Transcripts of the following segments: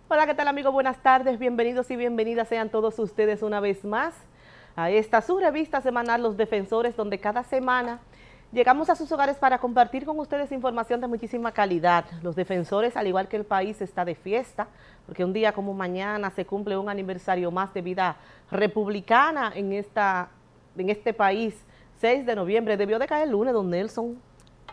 Hola, ¿qué tal amigos? Buenas tardes, bienvenidos y bienvenidas sean todos ustedes una vez más a esta su revista semanal Los Defensores, donde cada semana llegamos a sus hogares para compartir con ustedes información de muchísima calidad. Los Defensores, al igual que el país, está de fiesta, porque un día como mañana se cumple un aniversario más de vida republicana en este país. 6 de noviembre, debió de caer el lunes, don Nelson.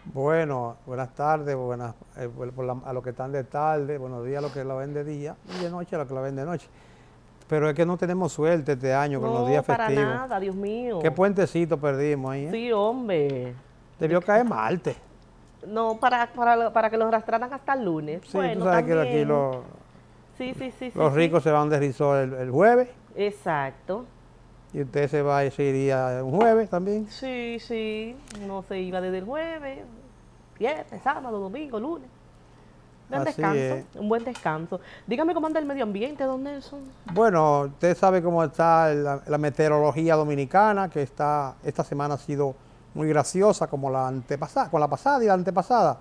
Bueno, buenas tardes, a los que están de tarde, buenos días a los que la ven de día y de noche a los que la ven de noche. Pero es que no tenemos suerte este año con los No, días para festivos. nada, Dios ¿Qué mío. puentecito perdimos ahí, eh? Sí, hombre. Debió caer martes. No, para que los arrastraran hasta el lunes. Sí, tú Bueno, sabes que aquí también. Sí, sí, sí, sí, los sí. ricos se van de resort el jueves Exacto. y usted se iría un jueves también. Sí, sí. Uno se iba desde el jueves, viernes, sábado, domingo, lunes. Un Así descanso, es. un buen descanso. Dígame cómo anda el medio ambiente, don Nelson. Bueno, usted sabe cómo está la meteorología dominicana, que esta semana ha sido muy graciosa como la antepasada, con la pasada y la antepasada.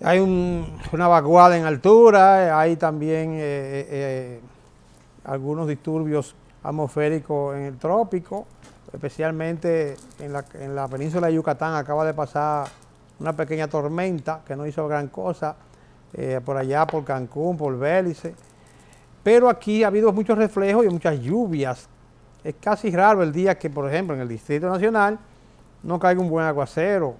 Hay una vaguada en altura, hay también algunos disturbios atmosféricos en el trópico, especialmente en la península de Yucatán acaba de pasar una pequeña tormenta que no hizo gran cosa, por allá por Cancún, por Bélice, pero aquí ha habido muchos reflejos y muchas lluvias. Es casi raro el día que, por ejemplo, en el Distrito Nacional no caiga un buen aguacero.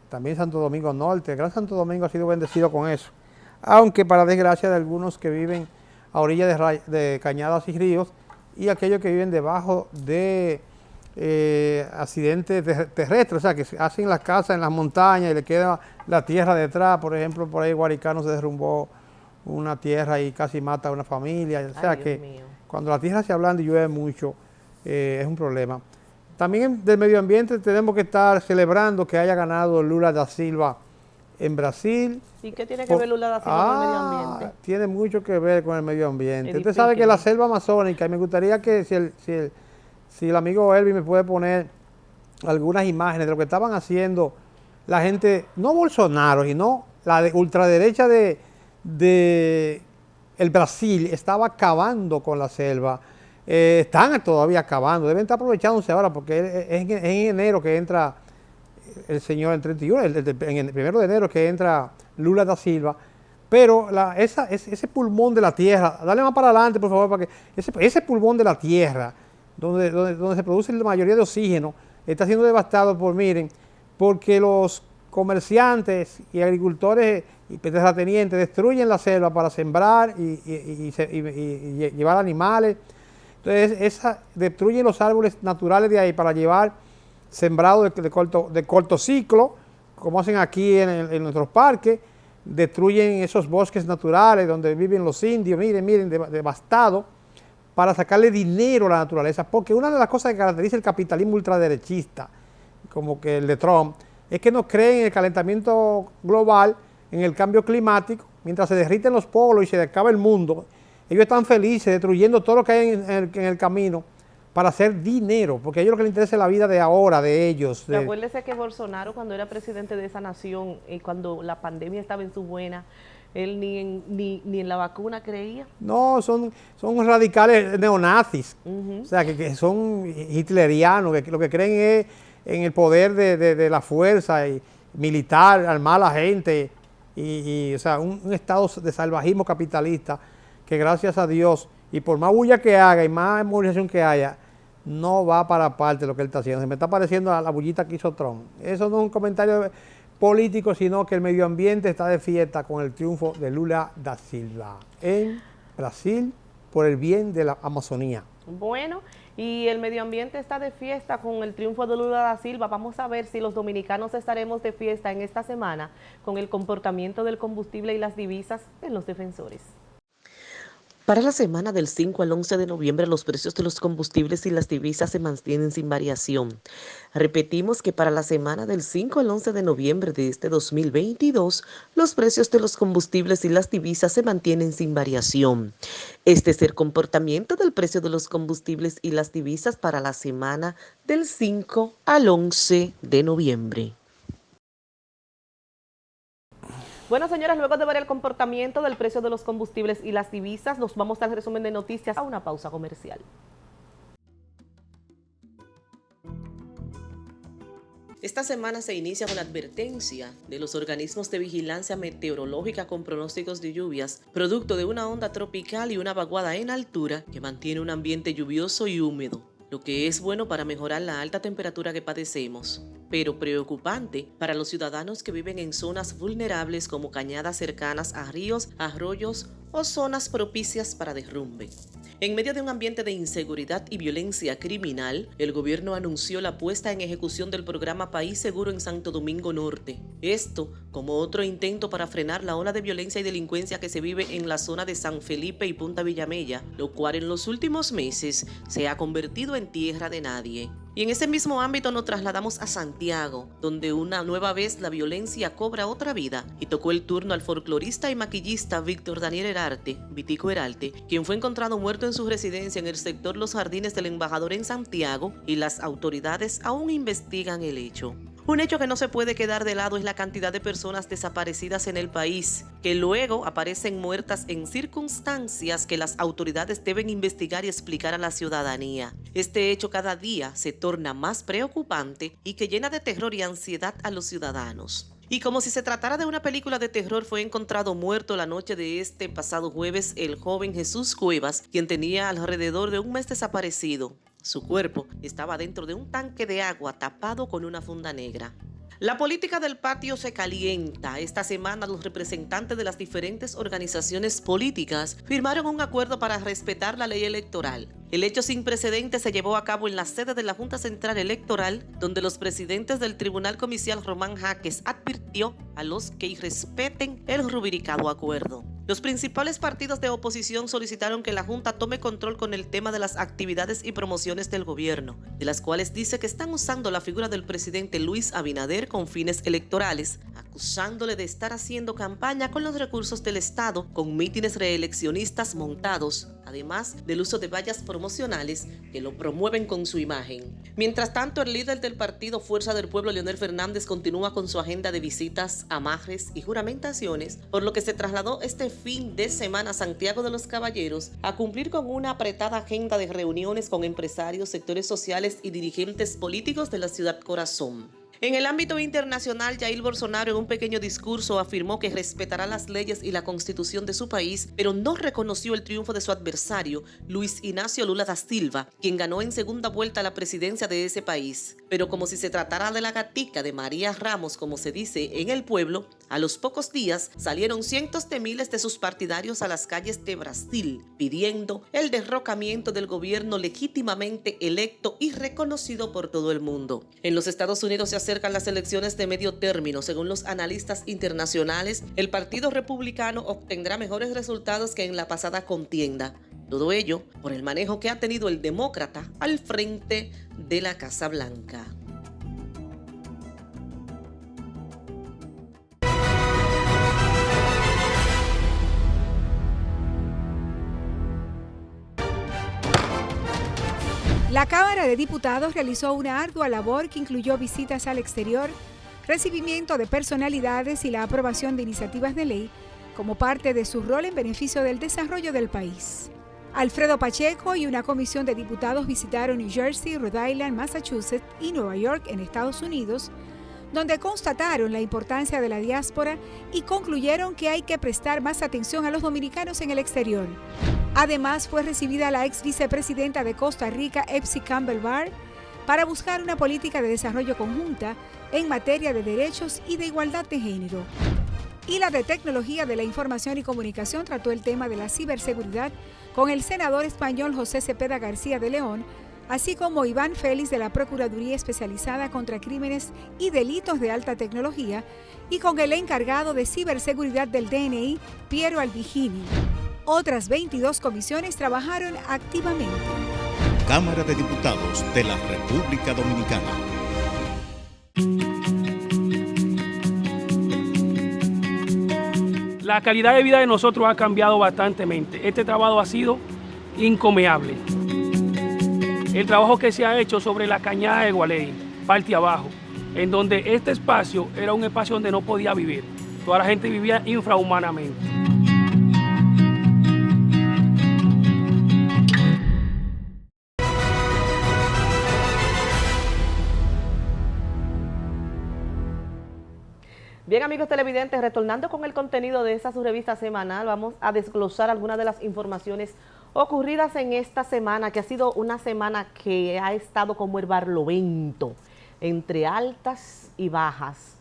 También Santo Domingo Norte, el Gran Santo Domingo ha sido bendecido con eso. Aunque para desgracia de algunos que viven a orillas de cañadas y ríos y aquellos que viven debajo de accidentes terrestres, o sea, que hacen las casas en las montañas y le queda la tierra detrás. Por ejemplo, por ahí Guaricano se derrumbó una tierra y casi mata a una familia. O Ay, sea Dios que mío. cuando la tierra se ablanda y llueve mucho, es un problema. También del medio ambiente tenemos que estar celebrando que haya ganado Lula da Silva en Brasil. ¿Y qué tiene que ver Lula da Silva con el medio ambiente? Tiene mucho que ver con el medio ambiente. Usted sabe que la Edifíqueme. selva amazónica, y me gustaría que si el amigo Elvi me puede poner algunas imágenes de lo que estaban haciendo la gente, no Bolsonaro, sino la ultraderecha de el Brasil, estaba acabando con la selva. Están todavía acabando, deben estar aprovechándose ahora porque es en enero que entra el señor, el 31, en el 1 de enero que entra Lula da Silva, pero ese pulmón de la tierra, dale más para adelante por favor, para que ese pulmón de la tierra, donde se produce la mayoría de oxígeno, está siendo devastado miren, porque los comerciantes y agricultores y terratenientes destruyen la selva para sembrar y llevar animales. Entonces, destruyen los árboles naturales de ahí para llevar sembrado de corto ciclo, como hacen aquí en nuestros parques, destruyen esos bosques naturales donde viven los indios, miren, devastado, para sacarle dinero a la naturaleza, porque una de las cosas que caracteriza el capitalismo ultraderechista, como que el de Trump, es que no creen en el calentamiento global, en el cambio climático, mientras se derriten los polos y se acaba el mundo, ellos están felices destruyendo todo lo que hay en el camino, para hacer dinero, porque a ellos lo que les interesa es la vida de ahora, de ellos. Acuérdese que Bolsonaro, cuando era presidente de esa nación y cuando la pandemia estaba en su buena, él ni en la vacuna creía. No, son radicales neonazis, o Ujú. sea, que son hitlerianos, que lo que creen es en el poder de la fuerza y militar, armar a la gente, o sea, un estado de salvajismo capitalista que gracias a Dios, y por más bulla que haga y más movilización que haya, no va para parte lo que él está haciendo. Se me está pareciendo a la bullita que hizo Trump. Eso no es un comentario político, sino que el medio ambiente está de fiesta con el triunfo de Lula da Silva en Brasil por el bien de la Amazonía. Bueno, y el medio ambiente está de fiesta con el triunfo de Lula da Silva. Vamos a ver si los dominicanos estaremos de fiesta en esta semana con el comportamiento del combustible y las divisas en los defensores. Para la semana del 5 al 11 de noviembre, los precios de los combustibles y las divisas se mantienen sin variación. Repetimos que para la semana del 5 al 11 de noviembre de este 2022, los precios de los combustibles y las divisas se mantienen sin variación. Este es el comportamiento del precio de los combustibles y las divisas para la semana del 5 al 11 de noviembre. Bueno, señoras, luego de ver el comportamiento del precio de los combustibles y las divisas, nos vamos al resumen de noticias a una pausa comercial. Esta semana se inicia con la advertencia de los organismos de vigilancia meteorológica con pronósticos de lluvias, producto de una onda tropical y una vaguada en altura que mantiene un ambiente lluvioso y húmedo, lo que es bueno para mejorar la alta temperatura que padecemos, pero preocupante para los ciudadanos que viven en zonas vulnerables como cañadas cercanas a ríos, arroyos o zonas propicias para derrumbe. En medio de un ambiente de inseguridad y violencia criminal, el gobierno anunció la puesta en ejecución del programa País Seguro en Santo Domingo Norte. Esto como otro intento para frenar la ola de violencia y delincuencia que se vive en la zona de San Felipe y Punta Villamella, lo cual en los últimos meses se ha convertido en tierra de nadie. Y en ese mismo ámbito nos trasladamos a Santiago, donde una nueva vez la violencia cobra otra vida y tocó el turno al folclorista y maquillista Víctor Daniel Herarte, Vitico Herarte, quien fue encontrado muerto en su residencia en el sector Los Jardines del Embajador en Santiago, y las autoridades aún investigan el hecho. Un hecho que no se puede quedar de lado es la cantidad de personas desaparecidas en el país, que luego aparecen muertas en circunstancias que las autoridades deben investigar y explicar a la ciudadanía. Este hecho cada día se torna más preocupante y que llena de terror y ansiedad a los ciudadanos. Y como si se tratara de una película de terror, fue encontrado muerto la noche de este pasado jueves el joven Jesús Cuevas, quien tenía alrededor de un mes desaparecido. Su cuerpo estaba dentro de un tanque de agua tapado con una funda negra. La política del patio se calienta. Esta semana los representantes de las diferentes organizaciones políticas firmaron un acuerdo para respetar la ley electoral. El hecho sin precedentes se llevó a cabo en la sede de la Junta Central Electoral, donde los presidentes del Tribunal Comicial Román Jaques advirtió a los que irrespeten el rubricado acuerdo. Los principales partidos de oposición solicitaron que la Junta tome control con el tema de las actividades y promociones del gobierno, de las cuales dice que están usando la figura del presidente Luis Abinader con fines electorales, acusándole de estar haciendo campaña con los recursos del Estado, con mítines reeleccionistas montados, además del uso de vallas promocionales que lo promueven con su imagen. Mientras tanto, el líder del partido Fuerza del Pueblo, Leonel Fernández, continúa con su agenda de visitas, amarres y juramentaciones, por lo que se trasladó este fin de semana a Santiago de los Caballeros a cumplir con una apretada agenda de reuniones con empresarios, sectores sociales y dirigentes políticos de la ciudad corazón. En el ámbito internacional, Jair Bolsonaro en un pequeño discurso afirmó que respetará las leyes y la constitución de su país, pero no reconoció el triunfo de su adversario, Luis Ignacio Lula da Silva, quien ganó en segunda vuelta la presidencia de ese país. Pero como si se tratara de la gatica de María Ramos, como se dice en el pueblo, a los pocos días salieron cientos de miles de sus partidarios a las calles de Brasil, pidiendo el derrocamiento del gobierno legítimamente electo y reconocido por todo el mundo. En los Estados Unidos se acercan las elecciones de medio término. Según los analistas internacionales, el Partido Republicano obtendrá mejores resultados que en la pasada contienda. Todo ello por el manejo que ha tenido el demócrata al frente de la Casa Blanca. La Cámara de Diputados realizó una ardua labor que incluyó visitas al exterior, recibimiento de personalidades y la aprobación de iniciativas de ley como parte de su rol en beneficio del desarrollo del país. Alfredo Pacheco y una comisión de diputados visitaron New Jersey, Rhode Island, Massachusetts y Nueva York en Estados Unidos, donde constataron la importancia de la diáspora y concluyeron que hay que prestar más atención a los dominicanos en el exterior. Además, fue recibida la ex vicepresidenta de Costa Rica, Epsi Campbell Barr, para buscar una política de desarrollo conjunta en materia de derechos y de igualdad de género. Y la de Tecnología de la Información y Comunicación trató el tema de la ciberseguridad con el senador español José Cepeda García de León, así como Iván Félix de la Procuraduría Especializada contra Crímenes y Delitos de Alta Tecnología, y con el encargado de ciberseguridad del DNI, Piero Albigini. Otras 22 comisiones trabajaron activamente. Cámara de Diputados de la República Dominicana. La calidad de vida de nosotros ha cambiado bastantemente. Este trabajo ha sido encomiable. El trabajo que se ha hecho sobre la cañada de Gualey, parte abajo, en donde este espacio era un espacio donde no podía vivir. Toda la gente vivía infrahumanamente. Bien, amigos televidentes, retornando con el contenido de esta su revista semanal, vamos a desglosar algunas de las informaciones ocurridas en esta semana, que ha sido una semana que ha estado como el barlovento, entre altas y bajas.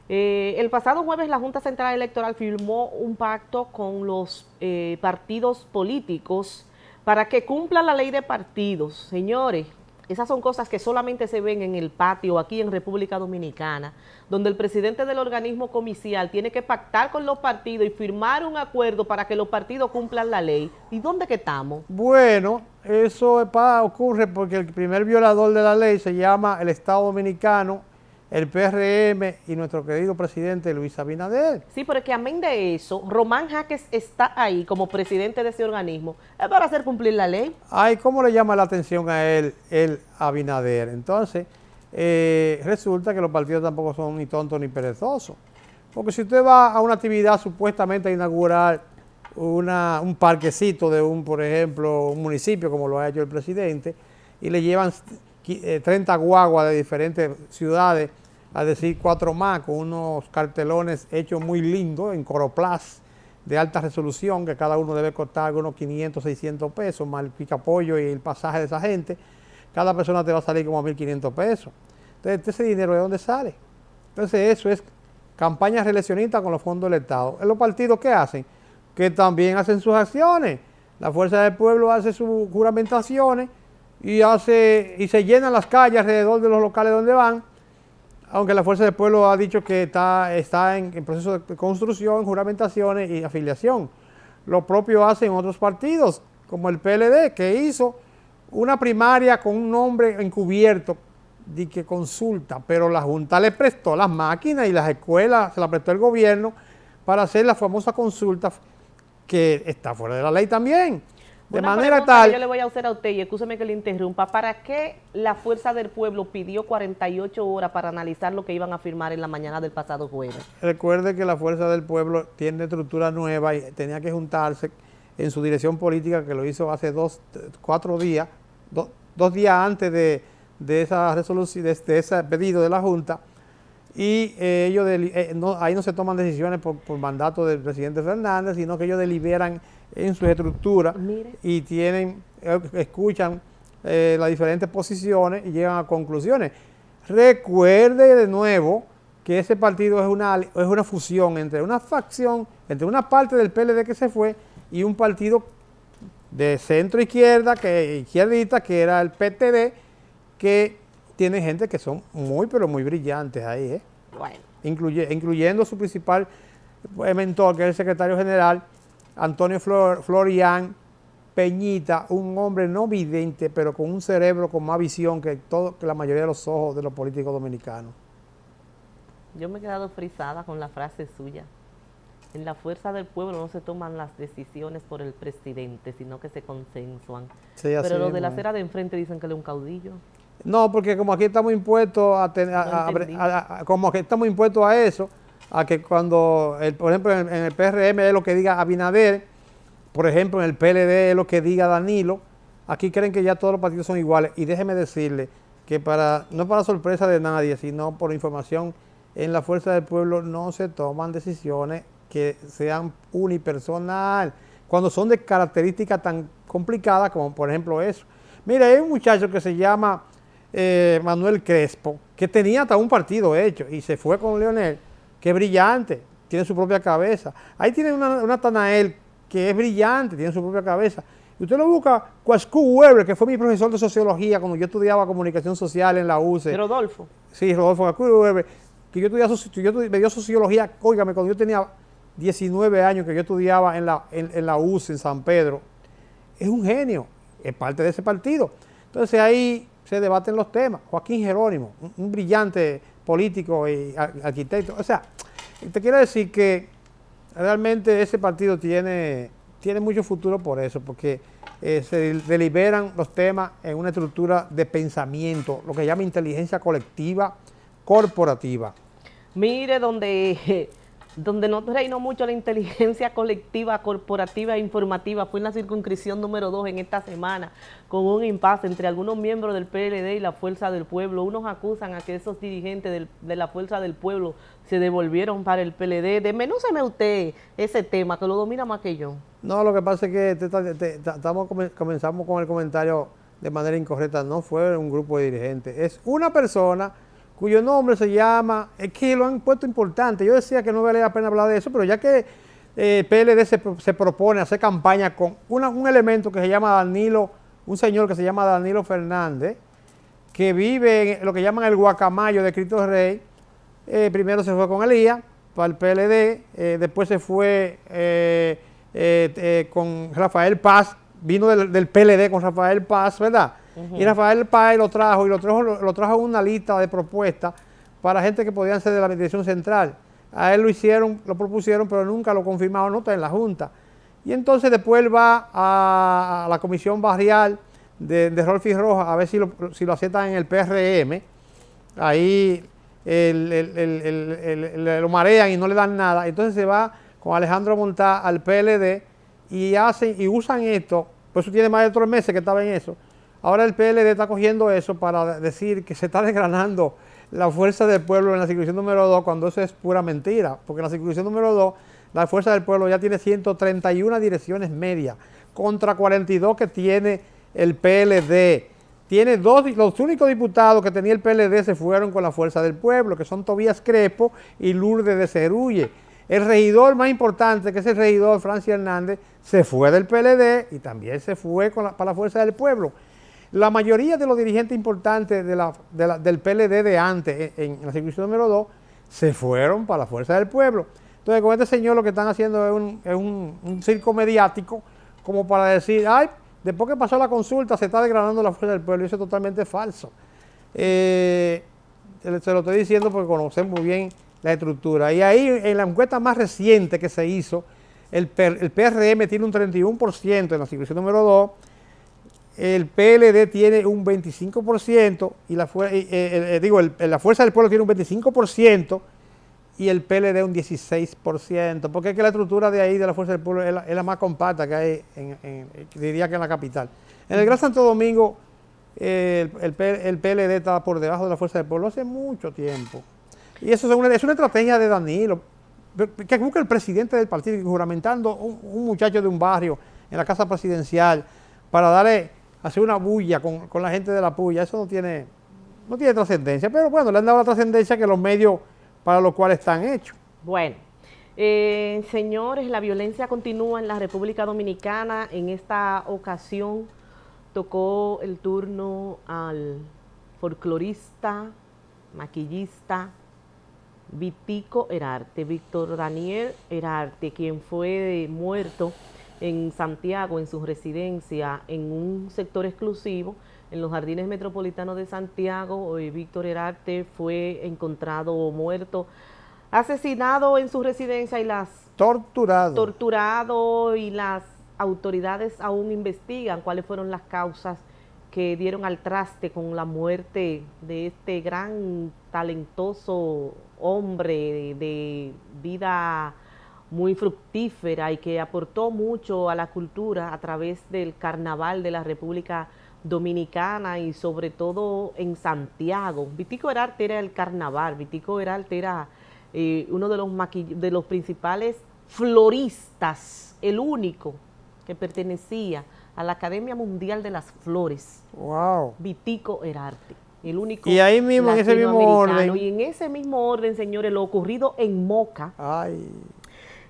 El pasado jueves la Junta Central Electoral firmó un pacto con los partidos políticos para que cumplan la ley de partidos. Señores, esas son cosas que solamente se ven en el patio aquí en República Dominicana, donde el presidente del organismo comicial tiene que pactar con los partidos y firmar un acuerdo para que los partidos cumplan la ley. ¿Y dónde que estamos? Bueno, eso ocurre porque el primer violador de la ley se llama el Estado Dominicano, el PRM y nuestro querido presidente Luis Abinader. Sí, pero es que amén de eso, Román Jaques está ahí como presidente de ese organismo. Es para hacer cumplir la ley. Ay, ¿cómo le llama la atención a él, el Abinader? Entonces, resulta que los partidos tampoco son ni tontos ni perezosos. Porque si usted va a una actividad supuestamente a inaugurar un parquecito de por ejemplo, un municipio, como lo ha hecho el presidente, y le llevan 30 guaguas de diferentes ciudades, a decir 4 más, con unos cartelones hechos muy lindos en coroplast de alta resolución, que cada uno debe costar unos 500, 600 pesos, más el picapollo y el pasaje de esa gente. Cada persona te va a salir como a 1.500 pesos. Entonces, ¿ese dinero de dónde sale? Entonces, eso es campaña reeleccionista con los fondos del Estado. ¿En los partidos qué hacen? Que también hacen sus acciones. La Fuerza del Pueblo hace sus juramentaciones y se llenan las calles alrededor de los locales donde van, aunque la Fuerza del Pueblo ha dicho que está en proceso de construcción, juramentaciones y afiliación. Lo propio hacen otros partidos, como el PLD, que hizo una primaria con un nombre encubierto de que consulta, pero la Junta le prestó las máquinas y las escuelas, se las prestó el gobierno para hacer la famosa consulta que está fuera de la ley también. De Una manera pregunta tal, que yo le voy a hacer a usted, y escúcheme que le interrumpa, ¿para qué la Fuerza del Pueblo pidió 48 horas para analizar lo que iban a firmar en la mañana del pasado jueves? recuerde que la Fuerza del Pueblo tiene estructura nueva y tenía que juntarse en su dirección política, que lo hizo hace 4 días, 2 días antes de esa resolución, de ese pedido de la Junta, y ellos ahí no se toman decisiones por mandato del presidente Fernández, sino que ellos deliberan en su estructura y escuchan las diferentes posiciones y llegan a conclusiones. Recuerde de nuevo que ese partido es una fusión entre una facción, entre una parte del PLD que se fue y un partido de centro izquierda, izquierdita, que era el PTD, que tiene gente que son muy, pero muy brillantes ahí, Bueno. incluyendo su principal mentor, que es el secretario general, Antonio Florian Peñita, un hombre no vidente, pero con un cerebro con más visión que la mayoría de los ojos de los políticos dominicanos. Yo me he quedado frisada con la frase suya. En la Fuerza del Pueblo no se toman las decisiones por el presidente, sino que se consensuan. Sí, pero los de la acera de enfrente dicen que él es un caudillo. No, porque como aquí estamos impuestos como aquí estamos impuestos a eso, a que cuando, por ejemplo, en el PRM es lo que diga Abinader, por ejemplo, en el PLD es lo que diga Danilo, aquí creen que ya todos los partidos son iguales. Y déjeme decirle que no para sorpresa de nadie, sino por información, en la Fuerza del Pueblo no se toman decisiones que sean unipersonal, cuando son de características tan complicadas como por ejemplo eso. Mira, hay un muchacho que se llama Manuel Crespo, que tenía hasta un partido hecho y se fue con Leonel, que es brillante, tiene su propia cabeza. Ahí tiene una Tanael que es brillante, tiene su propia cabeza. Y usted lo busca, Cuascu Weber, que fue mi profesor de sociología cuando yo estudiaba comunicación social en la UCE. Rodolfo. Sí, Rodolfo Cuascu Weber, que me dio sociología, óigame, cuando yo tenía 19 años, que yo estudiaba en la UCE en San Pedro. Es un genio, es parte de ese partido. Entonces ahí se debaten los temas. Joaquín Jerónimo, un brillante político y arquitecto. O sea, te quiero decir que realmente ese partido tiene mucho futuro por eso, porque se deliberan los temas en una estructura de pensamiento, lo que llama inteligencia colectiva corporativa. Mire, donde Donde no reinó mucho la inteligencia colectiva, corporativa e informativa fue en la circunscripción número 2 en esta semana, con un impasse entre algunos miembros del PLD y la Fuerza del Pueblo. Unos acusan a que esos dirigentes de la Fuerza del Pueblo se devolvieron para el PLD. Desmenúceme usted ese tema, que lo domina más que yo. No, lo que pasa es que comenzamos con el comentario de manera incorrecta. No fue un grupo de dirigentes, es una persona cuyo nombre se llama, es que lo han puesto importante. Yo decía que no valía la pena hablar de eso, pero ya que PLD se propone hacer campaña con un elemento que se llama Danilo, un señor que se llama Danilo Fernández, que vive en lo que llaman el Guacamayo de Cristo Rey. Primero se fue con Elías para el PLD, después se fue con Rafael Paz, vino del PLD con Rafael Paz, ¿verdad? Y Rafael Paz lo trajo en una lista de propuestas para gente que podían ser de la dirección central. A él lo propusieron, pero nunca lo confirmaron, no está en la Junta. Y entonces después él va a la comisión barrial de Rolfi Rojas a ver si lo aceptan en el PRM. Ahí lo marean y no le dan nada. Entonces se va con Alejandro Montá al PLD y usan esto. Por eso tiene más de 3 meses que estaba en eso. Ahora el PLD está cogiendo eso para decir que se está desgranando la Fuerza del Pueblo en la circunscripción número 2, cuando eso es pura mentira, porque en la circunscripción número 2 la Fuerza del Pueblo ya tiene 131 direcciones medias, contra 42 que tiene el PLD. Tiene los únicos diputados que tenía el PLD se fueron con la Fuerza del Pueblo, que son Tobías Crespo y Lourdes de Cerulle. El regidor más importante, que es el regidor Francis Hernández, se fue del PLD y también se fue para la Fuerza del Pueblo. La mayoría de los dirigentes importantes del PLD de antes, en la circunscripción número 2, se fueron para la Fuerza del Pueblo. Entonces, con este señor lo que están haciendo es un circo mediático, como para decir, ay, después que pasó la consulta se está desgranando la Fuerza del Pueblo, y eso es totalmente falso. Se lo estoy diciendo porque conocemos muy bien la estructura. Y ahí, en la encuesta más reciente que se hizo, el PRM tiene un 31% en la circunscripción número 2, el PLD tiene un 25%, y la Fuerza del Pueblo tiene un 25%, y el PLD un 16%, porque es que la estructura de ahí de la Fuerza del Pueblo es la más compacta que hay, diría que en la capital. En el Gran Santo Domingo, el PLD está por debajo de la Fuerza del Pueblo hace mucho tiempo. Y eso es una estrategia de Danilo, que busca el presidente del partido, juramentando un muchacho de un barrio en la casa presidencial para hacer una bulla con la gente de la puya. Eso no tiene trascendencia, pero bueno, le han dado la trascendencia que los medios para los cuales están hechos. Bueno, señores, la violencia continúa en la República Dominicana. En esta ocasión tocó el turno al folclorista, maquillista, Vitico Herarte, Víctor Daniel Herarte, quien fue muerto en Santiago, en su residencia, en un sector exclusivo, en los Jardines Metropolitanos de Santiago. Víctor Herarte fue encontrado muerto, asesinado en su residencia y torturado, y las autoridades aún investigan cuáles fueron las causas que dieron al traste con la muerte de este gran, talentoso hombre de vida muy fructífera y que aportó mucho a la cultura a través del carnaval de la República Dominicana y sobre todo en Santiago. Vitico Herarte era el carnaval. Vitico Herarte era uno de los principales floristas, el único que pertenecía a la Academia Mundial de las Flores. Wow. Vitico Herarte, el único. Y ahí mismo, en ese mismo orden. Y en ese mismo orden, señores, lo ocurrido en Moca. Ay.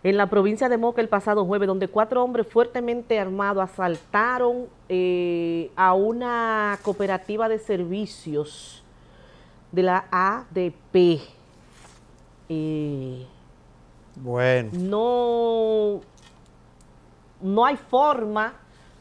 En la provincia de Moca el pasado jueves, donde 4 hombres fuertemente armados asaltaron a una cooperativa de servicios de la ADP. Bueno. No hay forma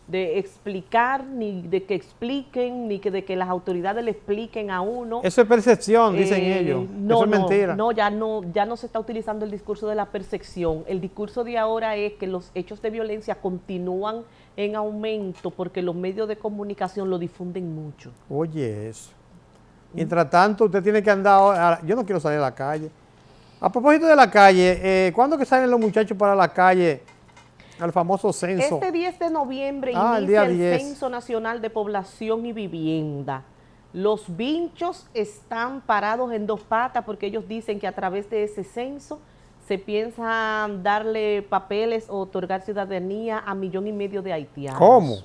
de explicar, ni de que expliquen, ni de que las autoridades le expliquen a uno. Eso es percepción, dicen ellos. Eso es mentira. Ya no se está utilizando el discurso de la percepción. El discurso de ahora es que los hechos de violencia continúan en aumento porque los medios de comunicación lo difunden mucho. Oye, eso. Mientras tanto, usted tiene que andar, yo no quiero salir a la calle. A propósito de la calle, ¿cuándo que salen los muchachos para la calle al famoso censo? Este 10 de noviembre el inicia día el 10. Censo Nacional de Población y Vivienda. Los vinchos están parados en dos patas porque ellos dicen que a través de ese censo se piensa darle papeles o otorgar ciudadanía a 1,5 millones de haitianos. ¿Cómo?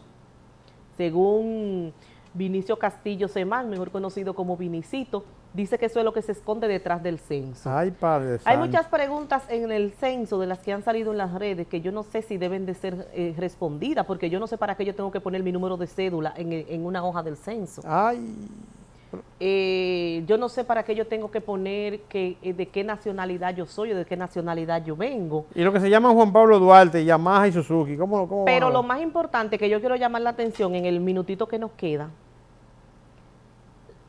Según Vinicio Castillo Semán, mejor conocido como Vinicito, dice que eso es lo que se esconde detrás del censo. Ay, Padre Hay santo. muchas preguntas en el censo de las que han salido en las redes que yo no sé si deben de ser respondidas, porque yo no sé para qué yo tengo que poner mi número de cédula en una hoja del censo. Ay, Yo no sé para qué yo tengo que poner de qué nacionalidad yo soy o de qué nacionalidad yo vengo. y lo que se llaman Juan Pablo Duarte, Yamaha y Suzuki, ¿cómo Pero van a lo ver? más importante que yo quiero llamar la atención en el minutito que nos queda,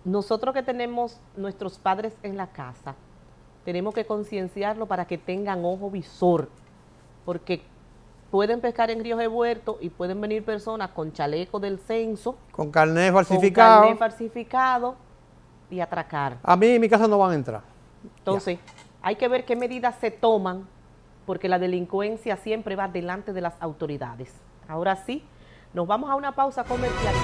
nosotros que tenemos nuestros padres en la casa, tenemos que concienciarlo para que tengan ojo visor, porque pueden pescar en ríos de huerto y pueden venir personas con chaleco del censo, Con carnet con falsificado. carnet falsificado y atracar. A mí en mi casa no van a entrar. Entonces, hay que ver qué medidas se toman, porque la delincuencia siempre va delante de las autoridades. Ahora sí, nos vamos a una pausa comercial.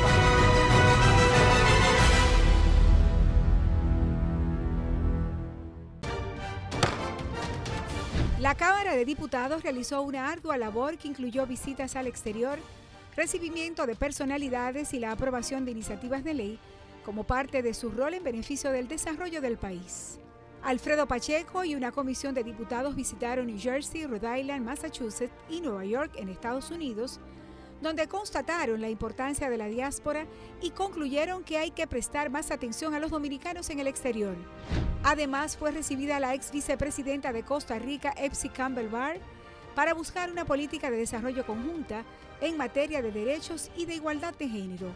La Cámara de Diputados realizó una ardua labor que incluyó visitas al exterior, recibimiento de personalidades y la aprobación de iniciativas de ley como parte de su rol en beneficio del desarrollo del país. Alfredo Pacheco y una comisión de diputados visitaron New Jersey, Rhode Island, Massachusetts y Nueva York en Estados Unidos, donde constataron la importancia de la diáspora y concluyeron que hay que prestar más atención a los dominicanos en el exterior. Además, fue recibida la ex vicepresidenta de Costa Rica, Epsi Campbell Barr, para buscar una política de desarrollo conjunta en materia de derechos y de igualdad de género.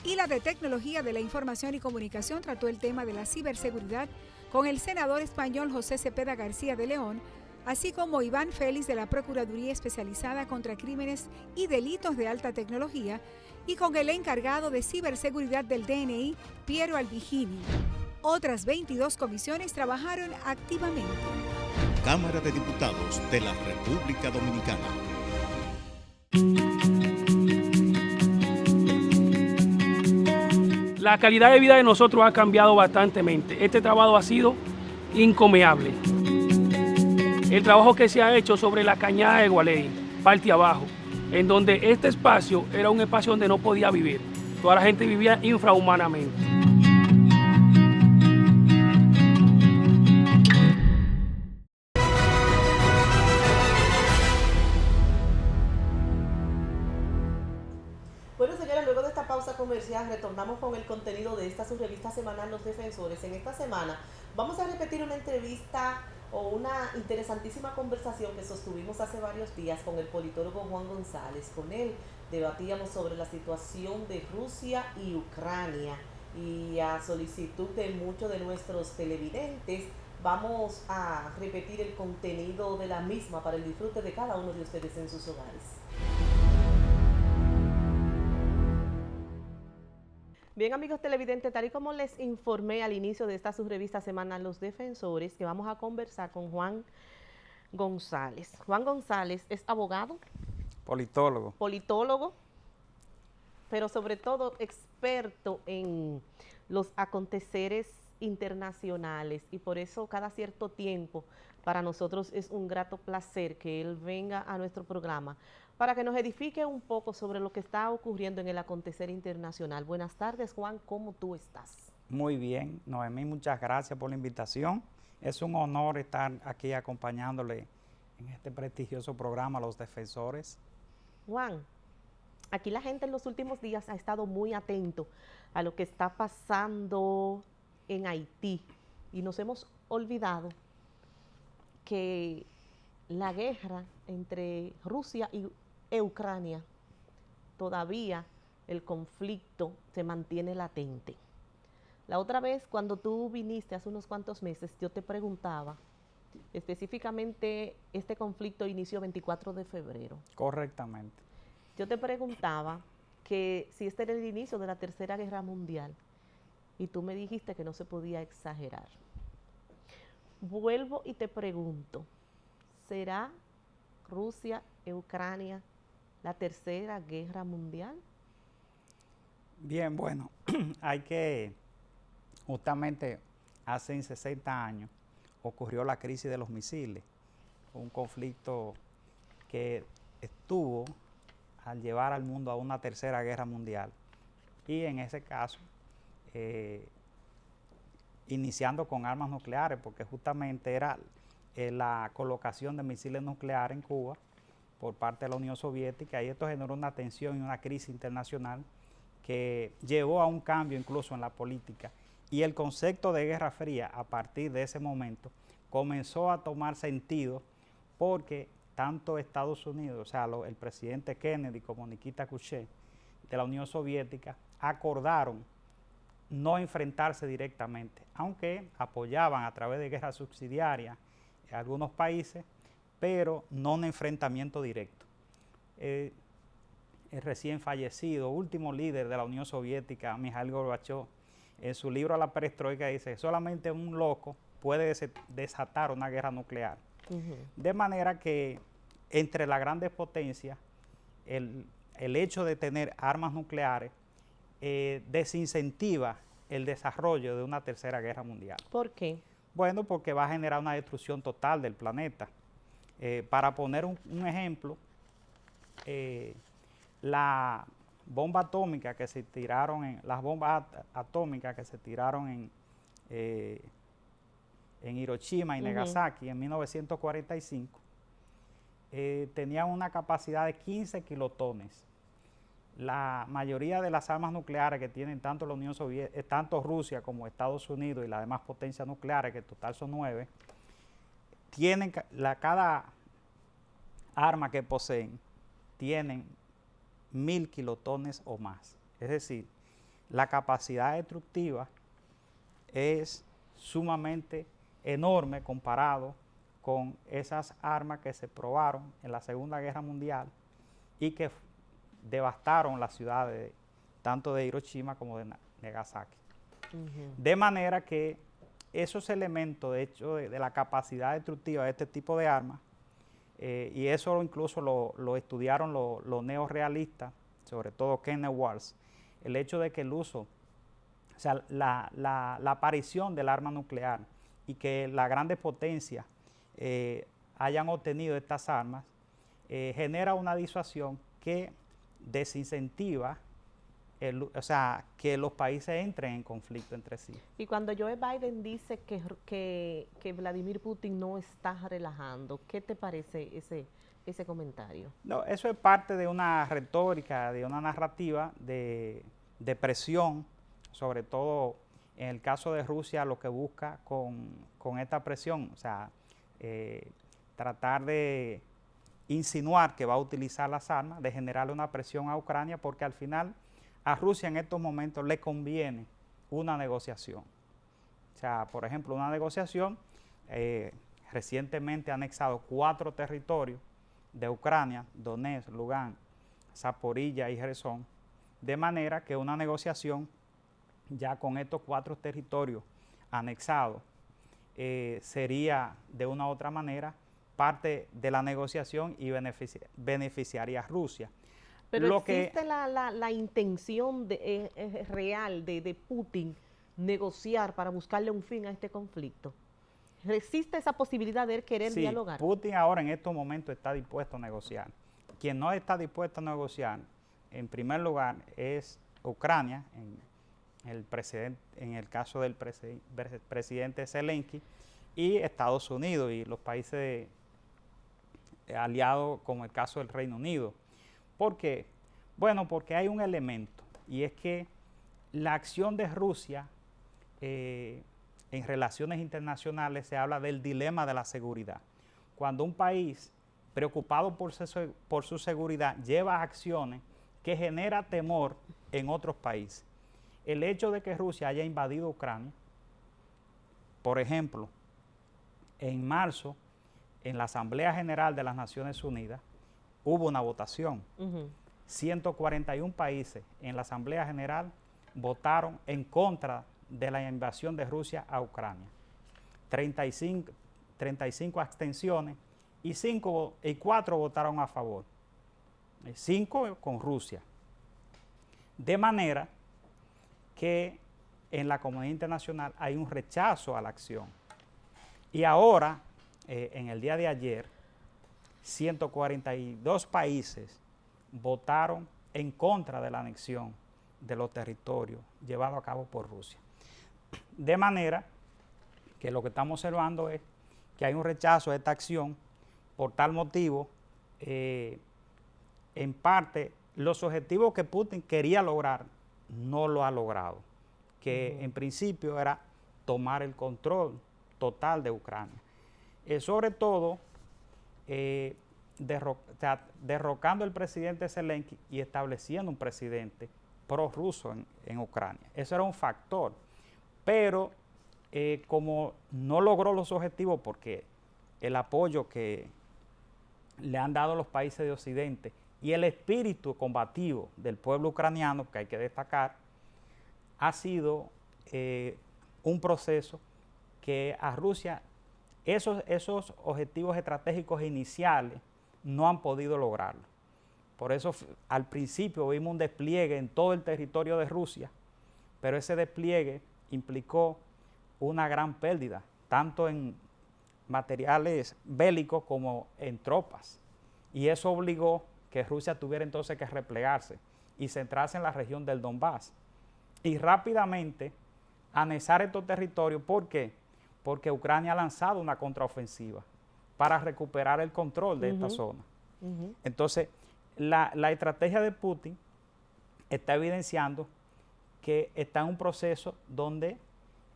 Y la de Tecnología de la Información y Comunicación trató el tema de la ciberseguridad con el senador español José Cepeda García de León, así como Iván Félix de la Procuraduría Especializada contra Crímenes y Delitos de Alta Tecnología y con el encargado de ciberseguridad del DNI, Piero Albigini. Otras 22 comisiones trabajaron activamente. Cámara de Diputados de la República Dominicana. La calidad de vida de nosotros ha cambiado bastantemente. Este trabajo ha sido encomiable. El trabajo que se ha hecho sobre la cañada de Gualey, parte abajo, en donde este espacio era un espacio donde no podía vivir. Toda la gente vivía infrahumanamente. Bueno, señores, luego de esta pausa comercial retornamos con el contenido de esta su revista semanal Los Defensores. En esta semana vamos a repetir una entrevista o una interesantísima conversación que sostuvimos hace varios días con el politólogo Juan González. Con él debatíamos sobre la situación de Rusia y Ucrania, y a solicitud de muchos de nuestros televidentes vamos a repetir el contenido de la misma para el disfrute de cada uno de ustedes en sus hogares. Bien, amigos televidentes, tal y como les informé al inicio de esta su revista semanal Los Defensores, que vamos a conversar con Juan González. Juan González es abogado, politólogo, pero sobre todo experto en los aconteceres internacionales, y por eso cada cierto tiempo para nosotros es un grato placer que él venga a nuestro programa para que nos edifique un poco sobre lo que está ocurriendo en el acontecer internacional. Buenas tardes, Juan, ¿cómo tú estás? Muy bien, Noemí, muchas gracias por la invitación. Es un honor estar aquí acompañándole en este prestigioso programa Los Defensores. Juan, aquí la gente en los últimos días ha estado muy atento a lo que está pasando en Haití, y nos hemos olvidado que la guerra entre Rusia y Ucrania, todavía el conflicto se mantiene latente. La otra vez, cuando tú viniste hace unos cuantos meses, yo te preguntaba, específicamente este conflicto inició 24 de febrero. Correctamente. Yo te preguntaba que si este era el inicio de la Tercera Guerra Mundial, y tú me dijiste que no se podía exagerar. vuelvo y te pregunto, ¿será Rusia y Ucrania la tercera guerra mundial? Bien, bueno, hay que, justamente hace 60 años ocurrió la crisis de los misiles, un conflicto que estuvo al llevar al mundo a una tercera guerra mundial. Y en ese caso, iniciando con armas nucleares, porque justamente era la colocación de misiles nucleares en Cuba por parte de la Unión Soviética, y esto generó una tensión y una crisis internacional que llevó a un cambio incluso en la política. Y el concepto de Guerra Fría, a partir de ese momento, comenzó a tomar sentido porque tanto Estados Unidos, o sea, el presidente Kennedy como Nikita Khrushchev de la Unión Soviética, acordaron no enfrentarse directamente, aunque apoyaban a través de guerras subsidiarias en algunos países, pero no un enfrentamiento directo. El recién fallecido, último líder de la Unión Soviética, Mikhail Gorbachev, en su libro La Perestroika dice: solamente un loco puede desatar una guerra nuclear. De manera que entre las grandes potencias, el hecho de tener armas nucleares desincentiva el desarrollo de una tercera guerra mundial. ¿Por qué? Bueno, porque va a generar una destrucción total del planeta. Para poner un ejemplo, la bomba atómica que se tiraron, las bombas atómicas que se tiraron en Hiroshima y Nagasaki en 1945, tenían una capacidad de 15 kilotones. La mayoría de las armas nucleares que tienen tanto la Unión Soviética, tanto Rusia como Estados Unidos y las demás potencias nucleares, que en total son 9, tienen cada arma que poseen tienen 1000 kilotones o más. Es decir, la capacidad destructiva es sumamente enorme comparado con esas armas que se probaron en la Segunda Guerra Mundial y que devastaron las ciudades tanto de Hiroshima como de Nagasaki. De manera que esos elementos, de hecho, de la capacidad destructiva de este tipo de armas, y eso incluso lo estudiaron los neorrealistas, sobre todo Kenneth Waltz, el hecho de que el uso, o sea, la aparición del arma nuclear y que las grandes potencias hayan obtenido estas armas, genera una disuasión que desincentiva o sea, que los países entren en conflicto entre sí. Y cuando Joe Biden dice que Vladimir Putin no está relajando, ¿qué te parece ese comentario? No, eso es parte de una retórica, de una narrativa de presión, sobre todo en el caso de Rusia, lo que busca con esta presión, o sea, tratar de insinuar que va a utilizar las armas, de generarle una presión a Ucrania, porque al final a Rusia en estos momentos le conviene una negociación. O sea, por ejemplo, una negociación, recientemente ha anexado 4 territorios de Ucrania: Donetsk, Lugansk, Zaporilla y Gerson, de manera que una negociación ya con estos 4 territorios anexados sería de una u otra manera parte de la negociación y beneficiaría a Rusia. Pero existe la intención real de Putin negociar para buscarle un fin a este conflicto. ¿Existe esa posibilidad de él querer dialogar? Putin ahora en estos momentos está dispuesto a negociar. Quien no está dispuesto a negociar, en primer lugar, es Ucrania, en el caso del presidente Zelensky, y Estados Unidos y los países aliados, como el caso del Reino Unido. ¿Por qué? Bueno, porque hay un elemento, y es que la acción de Rusia en relaciones internacionales se habla del dilema de la seguridad. Cuando un país preocupado por su seguridad lleva acciones que genera temor en otros países. El hecho de que Rusia haya invadido Ucrania, por ejemplo, en marzo, en la Asamblea General de las Naciones Unidas, hubo una votación. 141 países en la Asamblea General votaron en contra de la invasión de Rusia a Ucrania. 35 abstenciones y 4 votaron a favor. 5 con Rusia. De manera que en la comunidad internacional hay un rechazo a la acción. Y ahora, en el día de ayer, 142 países votaron en contra de la anexión de los territorios llevados a cabo por Rusia. De manera que lo que estamos observando es que hay un rechazo a esta acción. Por tal motivo, en parte, los objetivos que Putin quería lograr no lo ha logrado, que en principio era tomar el control total de Ucrania. Sobre todo, derrocando al presidente Zelensky y estableciendo un presidente prorruso en Ucrania. Eso era un factor, pero como no logró los objetivos porque el apoyo que le han dado los países de Occidente y el espíritu combativo del pueblo ucraniano, que hay que destacar, ha sido un proceso que a Rusia esos objetivos estratégicos iniciales no han podido lograrlo. Por eso al principio vimos un despliegue en todo el territorio de Rusia, pero ese despliegue implicó una gran pérdida, tanto en materiales bélicos como en tropas. Y eso obligó que Rusia tuviera entonces que replegarse y centrarse en la región del Donbass. Y rápidamente anexar estos territorios. ¿Por qué? Porque Ucrania ha lanzado una contraofensiva para recuperar el control de esta zona. Entonces, la estrategia de Putin está evidenciando que está en un proceso donde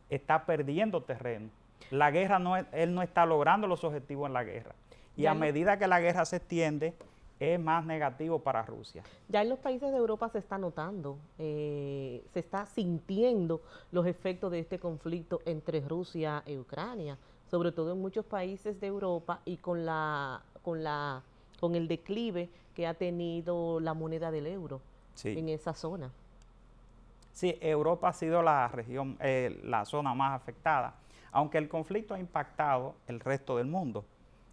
está perdiendo terreno. La guerra, él no está logrando los objetivos en la guerra. Y a medida que la guerra se extiende, es más negativo para Rusia. Ya en los países de Europa se está notando, se está sintiendo los efectos de este conflicto entre Rusia y Ucrania, sobre todo en muchos países de Europa y con el declive que ha tenido la moneda del euro en esa zona. Sí, Europa ha sido la región, la zona más afectada, aunque el conflicto ha impactado el resto del mundo,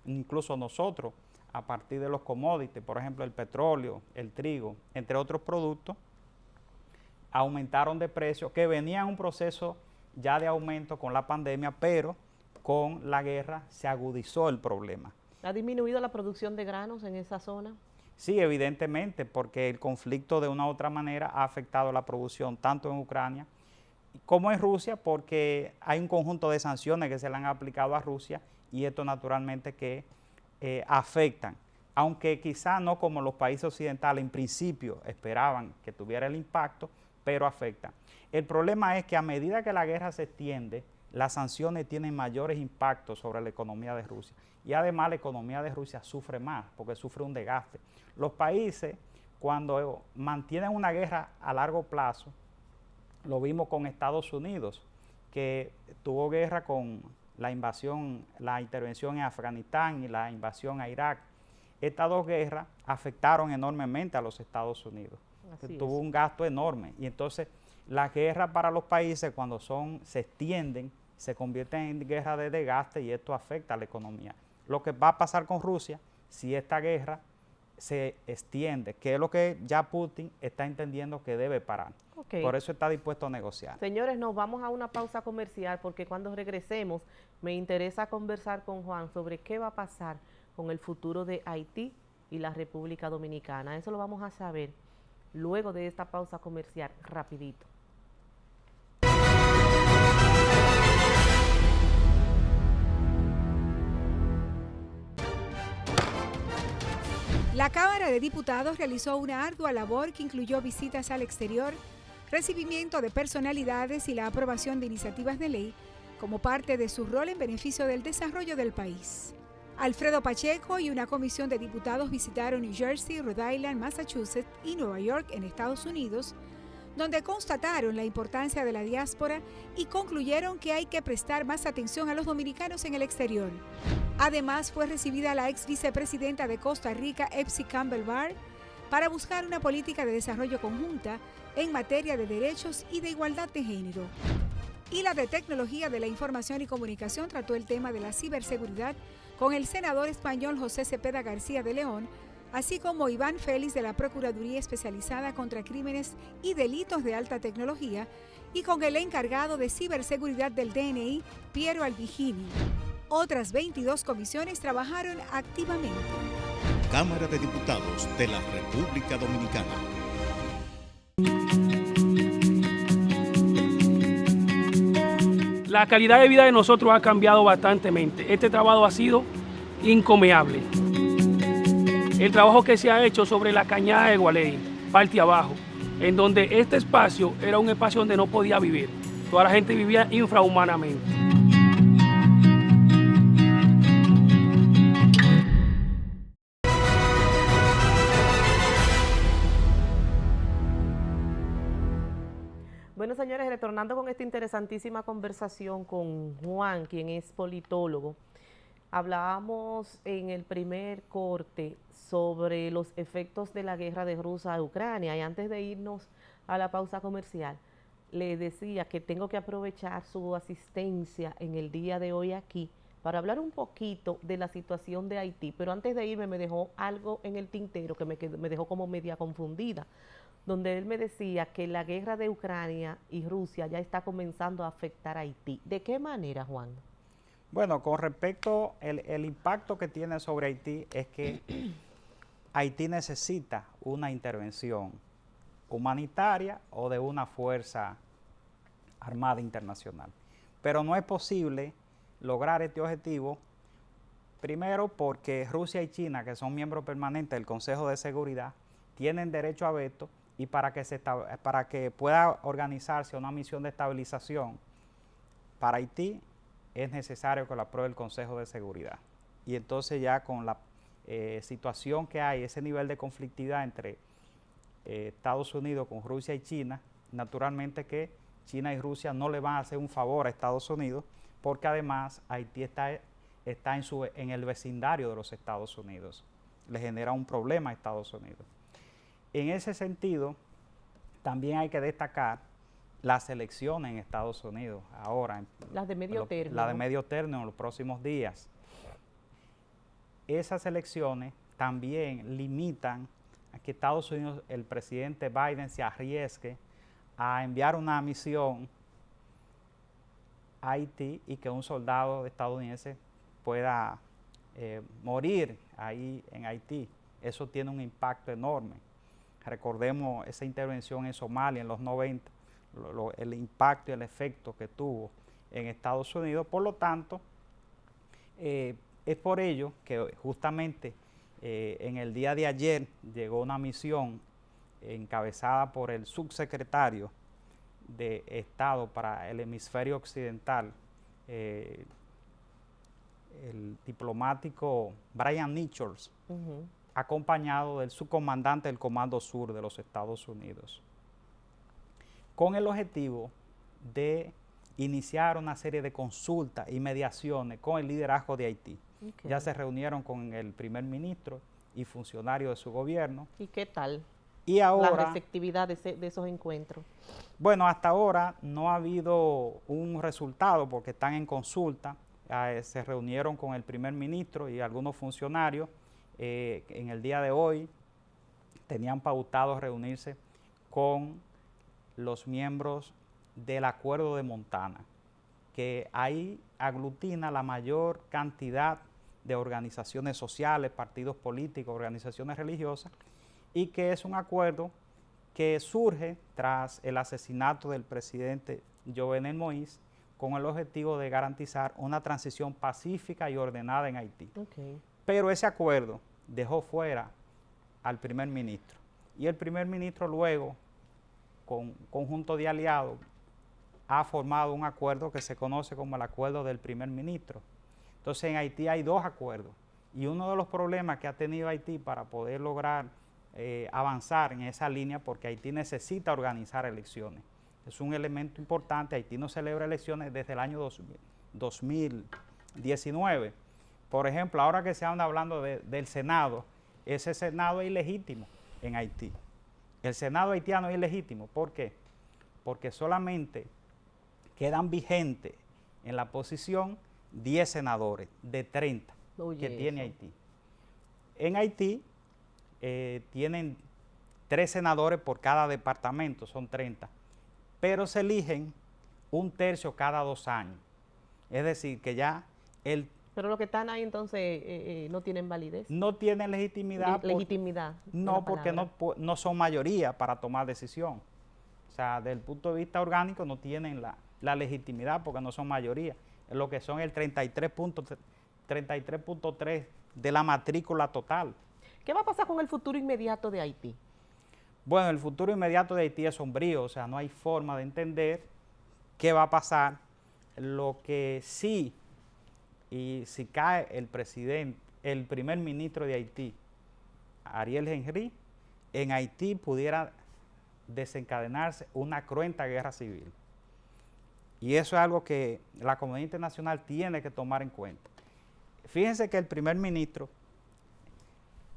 incluso nosotros, a partir de los commodities, por ejemplo, el petróleo, el trigo, entre otros productos, aumentaron de precio, que venía en un proceso ya de aumento con la pandemia, pero con la guerra se agudizó el problema. ¿Ha disminuido la producción de granos en esa zona? Sí, evidentemente, porque el conflicto de una u otra manera ha afectado la producción tanto en Ucrania como en Rusia, porque hay un conjunto de sanciones que se le han aplicado a Rusia y esto naturalmente que afectan, aunque quizá no como los países occidentales en principio esperaban que tuviera el impacto, pero afectan. El problema es que a medida que la guerra se extiende, las sanciones tienen mayores impactos sobre la economía de Rusia y además la economía de Rusia sufre más porque sufre un desgaste. Los países cuando mantienen una guerra a largo plazo, lo vimos con Estados Unidos, que tuvo guerra con la intervención en Afganistán y la invasión a Irak. Estas dos guerras afectaron enormemente a los Estados Unidos. Tuvo un gasto enorme. Y entonces las guerras para los países cuando se extienden, se convierten en guerras de desgaste y esto afecta a la economía. Lo que va a pasar con Rusia si esta guerra se extiende, que es lo que ya Putin está entendiendo que debe parar. Por eso está dispuesto a negociar. Señores, nos vamos a una pausa comercial porque cuando regresemos me interesa conversar con Juan sobre qué va a pasar con el futuro de Haití y la República Dominicana. Eso lo vamos a saber luego de esta pausa comercial, rapidito. La Cámara de Diputados realizó una ardua labor que incluyó visitas al exterior, recibimiento de personalidades y la aprobación de iniciativas de ley como parte de su rol en beneficio del desarrollo del país. Alfredo Pacheco y una comisión de diputados visitaron New Jersey, Rhode Island, Massachusetts y Nueva York en Estados Unidos, donde constataron la importancia de la diáspora y concluyeron que hay que prestar más atención a los dominicanos en el exterior. Además, fue recibida la ex vicepresidenta de Costa Rica, Epsi Campbell Barr, para buscar una política de desarrollo conjunta en materia de derechos y de igualdad de género. Y la de Tecnología de la Información y Comunicación trató el tema de la ciberseguridad con el senador español José Cepeda García de León, así como Iván Félix de la Procuraduría Especializada contra Crímenes y Delitos de Alta Tecnología y con el encargado de ciberseguridad del DNI, Piero Albigini. Otras 22 comisiones trabajaron activamente. Cámara de Diputados de la República Dominicana. La calidad de vida de nosotros ha cambiado bastantemente. Este trabajo ha sido encomiable. El trabajo que se ha hecho sobre la cañada de Gualey, parte abajo, en donde este espacio era un espacio donde no podía vivir. Toda la gente vivía infrahumanamente. Bueno, señores, retornando con esta interesantísima conversación con Juan, quien es politólogo, hablábamos en el primer corte sobre los efectos de la guerra de Rusia a Ucrania, y antes de irnos a la pausa comercial, le decía que tengo que aprovechar su asistencia en el día de hoy aquí para hablar un poquito de la situación de Haití, pero antes de irme me dejó algo en el tintero que me dejó como media confundida, donde él me decía que la guerra de Ucrania y Rusia ya está comenzando a afectar a Haití. ¿De qué manera, Juan? Bueno, con respecto el impacto que tiene sobre Haití es que Haití necesita una intervención humanitaria o de una fuerza armada internacional. Pero no es posible lograr este objetivo, primero porque Rusia y China, que son miembros permanentes del Consejo de Seguridad, tienen derecho a veto, y para que pueda organizarse una misión de estabilización para Haití es necesario que lo apruebe el Consejo de Seguridad. Y entonces ya con la situación que hay, ese nivel de conflictividad entre Estados Unidos con Rusia y China, naturalmente que China y Rusia no le van a hacer un favor a Estados Unidos, porque además Haití está en el vecindario de los Estados Unidos. Le genera un problema a Estados Unidos. En ese sentido, también hay que destacar las elecciones en Estados Unidos ahora. Las de medio término. Las de medio término en los próximos días. Esas elecciones también limitan a que Estados Unidos, el presidente Biden, se arriesgue a enviar una misión a Haití y que un soldado estadounidense pueda morir ahí en Haití. Eso tiene un impacto enorme. Recordemos esa intervención en Somalia en los 90, el impacto y el efecto que tuvo en Estados Unidos. Por lo tanto, es por ello que justamente en el día de ayer llegó una misión encabezada por el subsecretario de Estado para el hemisferio occidental, el diplomático Brian Nichols, acompañado del subcomandante del Comando Sur de los Estados Unidos, con el objetivo de iniciar una serie de consultas y mediaciones con el liderazgo de Haití. Okay. Ya se reunieron con el primer ministro y funcionarios de su gobierno. ¿Y qué tal? Y ahora, la receptividad de esos encuentros. Bueno, hasta ahora no ha habido un resultado porque están en consulta. Se reunieron con el primer ministro y algunos funcionarios. En el día de hoy tenían pautado reunirse con los miembros del Acuerdo de Montana, que ahí aglutina la mayor cantidad de organizaciones sociales, partidos políticos, organizaciones religiosas, y que es un acuerdo que surge tras el asesinato del presidente Jovenel Moïse, con el objetivo de garantizar una transición pacífica y ordenada en Haití. Okay. Pero ese acuerdo dejó fuera al primer ministro, y el primer ministro luego, con conjunto de aliados, ha formado un acuerdo que se conoce como el acuerdo del primer ministro. Entonces en Haití hay dos acuerdos, y uno de los problemas que ha tenido Haití para poder lograr avanzar en esa línea, porque Haití necesita organizar elecciones. Es un elemento importante. Haití no celebra elecciones desde el año 2019. Por ejemplo, ahora que se anda hablando del Senado, ese Senado es ilegítimo en Haití. El Senado haitiano es ilegítimo. ¿Por qué? Porque solamente quedan vigentes en la posición 10 senadores de 30 que tiene Haití. En Haití tienen 3 senadores por cada departamento, son 30, pero se eligen 1/3 cada 2 años. Es decir, que ya Pero los que están ahí entonces no tienen validez. no tienen legitimidad. Legitimidad. No, porque no son mayoría para tomar decisión. O sea, desde el punto de vista orgánico no tienen la legitimidad porque no son mayoría. Lo que son el 33.3 de la matrícula total. ¿Qué va a pasar con el futuro inmediato de Haití? Bueno, el futuro inmediato de Haití es sombrío, o sea, no hay forma de entender qué va a pasar. Lo que sí, y si cae el primer ministro de Haití, Ariel Henry, en Haití pudiera desencadenarse una cruenta guerra civil. Y eso es algo que la comunidad internacional tiene que tomar en cuenta. Fíjense que el primer ministro,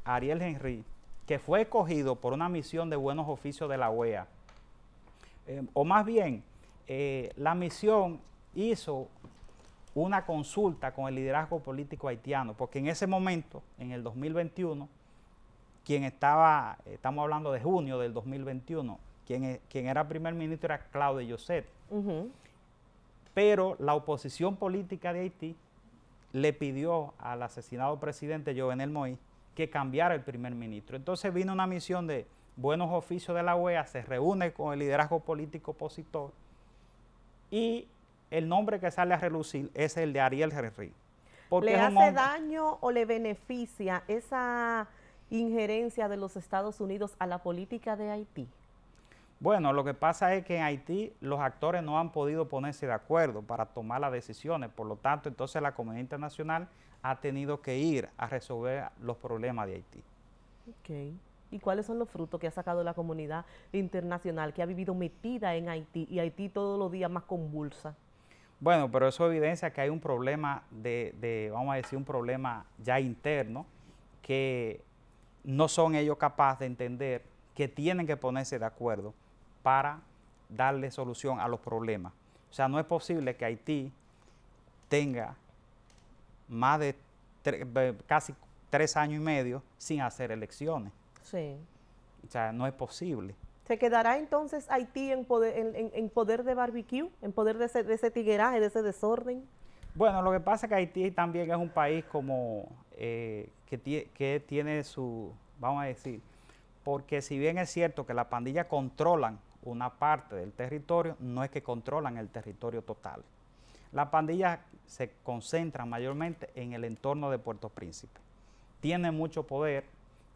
Ariel Henry, que fue escogido por una misión de buenos oficios de la OEA, o más bien, la misión hizo una consulta con el liderazgo político haitiano, porque en ese momento, en el 2021, estamos hablando de junio del 2021, quien era primer ministro era Claude Joseph. Pero la oposición política de Haití le pidió al asesinado presidente Jovenel Moïse que cambiara el primer ministro. Entonces vino una misión de buenos oficios de la OEA, se reúne con el liderazgo político opositor y el nombre que sale a relucir es el de Ariel Henry. ¿Le hace daño o le beneficia esa injerencia de los Estados Unidos a la política de Haití? Bueno, lo que pasa es que en Haití los actores no han podido ponerse de acuerdo para tomar las decisiones, por lo tanto, entonces la comunidad internacional ha tenido que ir a resolver los problemas de Haití. Ok. ¿Y cuáles son los frutos que ha sacado la comunidad internacional que ha vivido metida en Haití y Haití todos los días más convulsa? Bueno, pero eso evidencia que hay un problema vamos a decir, un problema ya interno que no son ellos capaces de entender que tienen que ponerse de acuerdo para darle solución a los problemas. O sea, no es posible que Haití tenga más de casi 3 años y medio sin hacer elecciones. Sí. O sea, no es posible. ¿Se quedará entonces Haití en poder de barbecue, en poder de ese tigueraje, de ese desorden? Bueno, lo que pasa es que Haití también es un país como que tiene su, vamos a decir, porque si bien es cierto que las pandillas controlan una parte del territorio, no es que controlan el territorio total. Las pandillas se concentran mayormente en el entorno de Puerto Príncipe. Tienen mucho poder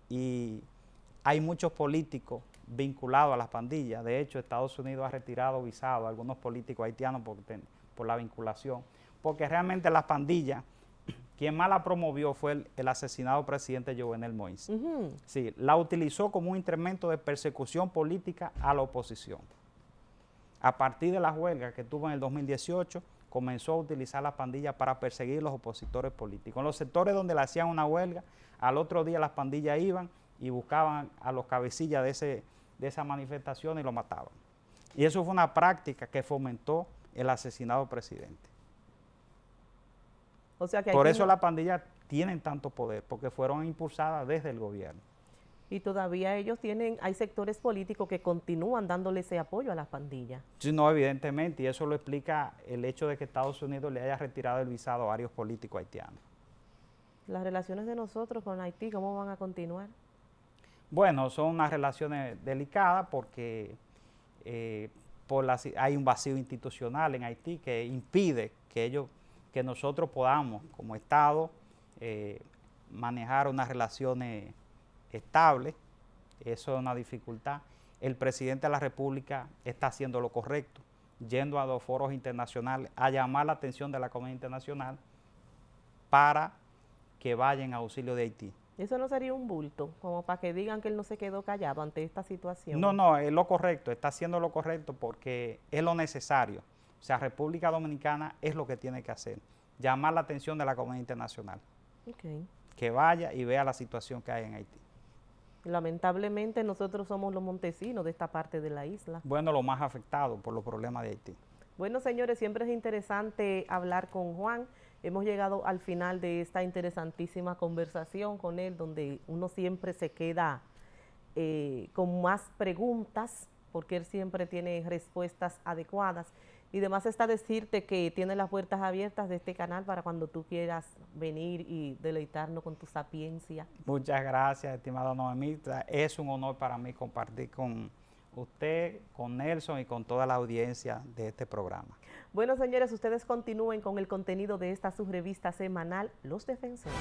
y hay muchos políticos vinculados a las pandillas. De hecho, Estados Unidos ha retirado visados a algunos políticos haitianos por la vinculación. Porque realmente las pandillas, quien más la promovió fue el asesinado presidente Jovenel Moïse. Sí, la utilizó como un instrumento de persecución política a la oposición. A partir de las huelgas que tuvo en el 2018, comenzó a utilizar la pandilla para perseguir a los opositores políticos. En los sectores donde le hacían una huelga, al otro día las pandillas iban y buscaban a los cabecillas de esa manifestación y lo mataban. Y eso fue una práctica que fomentó el asesinado presidente. O sea que por eso las pandillas tienen tanto poder, porque fueron impulsadas desde el gobierno. Y todavía hay sectores políticos que continúan dándole ese apoyo a las pandillas. Sí, no, evidentemente, y eso lo explica el hecho de que Estados Unidos le haya retirado el visado a varios políticos haitianos. ¿Las relaciones de nosotros con Haití cómo van a continuar? Bueno, son unas relaciones delicadas porque hay un vacío institucional en Haití que impide que nosotros podamos, como Estado, manejar unas relaciones estables. Eso es una dificultad. El presidente de la República está haciendo lo correcto, yendo a los foros internacionales a llamar la atención de la comunidad internacional para que vayan a auxilio de Haití. ¿Eso no sería un bulto, como para que digan que él no se quedó callado ante esta situación? No, es lo correcto, está haciendo lo correcto porque es lo necesario. O sea, República Dominicana es lo que tiene que hacer, llamar la atención de la comunidad internacional. Okay. Que vaya y vea la situación que hay en Haití. Lamentablemente nosotros somos los montesinos de esta parte de la isla. Bueno, los más afectados por los problemas de Haití. Bueno, señores, siempre es interesante hablar con Juan. Hemos llegado al final de esta interesantísima conversación con él, donde uno siempre se queda con más preguntas, porque él siempre tiene respuestas adecuadas. Y además está decirte que tiene las puertas abiertas de este canal para cuando tú quieras venir y deleitarnos con tu sapiencia. Muchas gracias, estimada Noemita. Es un honor para mí compartir con usted, con Nelson y con toda la audiencia de este programa. Bueno, señores, ustedes continúen con el contenido de esta subrevista semanal, Los Defensores.